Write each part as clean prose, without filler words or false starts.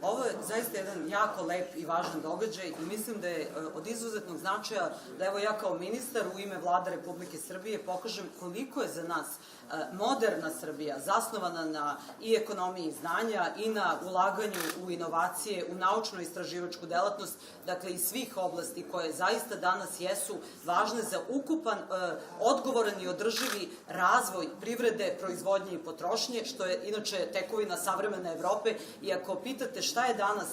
Ovo je zaista jedan jako lep i važan događaj i mislim da je od izuzetnog značaja da evo ja kao ministar u ime Vlade Republike Srbije pokažem koliko je za nas moderna Srbija zasnovana na i ekonomiji znanja i na ulaganju u inovacije, u naučno-istraživačku delatnost, dakle iz svih oblasti koje zaista danas jesu važne za ukupan, odgovoran i održivi razvoj privrede, proizvodnje i potrošnje, što je inače tekovina savremene Evrope. I ako pitate šta je danas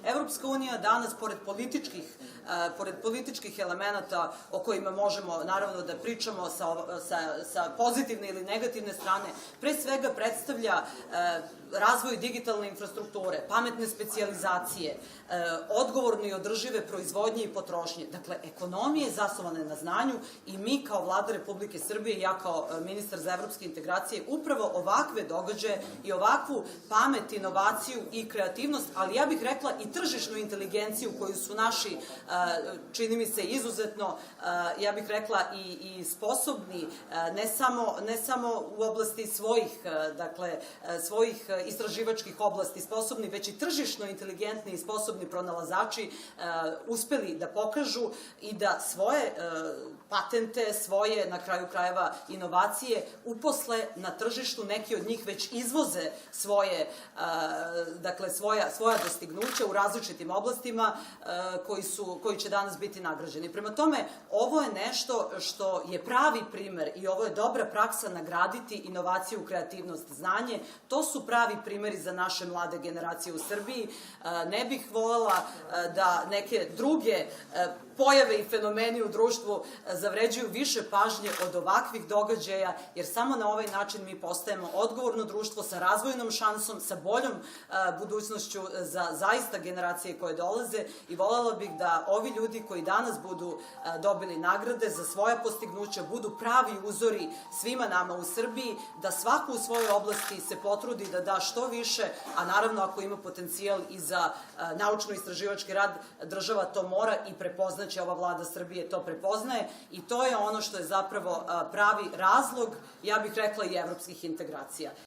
Evropska unija danas, pored političkih elemenata o kojima možemo naravno da pričamo sa pozitivne ili negativne strane, pre svega predstavlja razvoj digitalne infrastrukture, pametne specijalizacije, odgovorne i održive proizvodnje i potrošnje. Dakle, ekonomije zasnovane na znanju i mi kao Vlada Republike Srbije i ja kao ministar za evropske integracije upravo ovakve događaje i ovakvu pamet, inovaciju i kreativnost, ali ja bih rekla i tržišnu inteligenciju koju su naši, čini mi se izuzetno, ja bih rekla i sposobni, ne samo u oblasti svojih istraživačkih oblasti sposobni, već i tržišno inteligentni i sposobni pronalazači uspeli da pokažu i da svoje patente, svoje, na kraju krajeva, inovacije uposle na tržištu. Neki od njih već izvoze svoja dostignuća u različitim oblastima koji će danas biti nagrađeni. Prema tome, ovo je nešto što je pravi primer i ovo je dobra praksa nagraditi inovaciju, kreativnost, znanje. To su pravi primeri za naše mlade generacije u Srbiji. Ne bih voljela da neke druge pojave i fenomeni u društvu zavređuju više pažnje od ovakvih događaja, jer samo na ovaj način mi postajemo odgovorno društvo sa razvojnom šansom, sa boljom budućnošću za zaista generacije koje dolaze i voljela bih da ovi ljudi koji danas budu dobili nagrade za svoja postignuća budu pravi uzori svima nama u Srbiji, da svako u svojoj oblasti se potrudi da da što više, a naravno ako ima potencijal i za naučno-istraživački rad, država to mora i prepoznaće, ova Vlada Srbije to prepoznaje i to je ono što je zapravo pravi razlog, ja bih rekla, i evropskih integracija.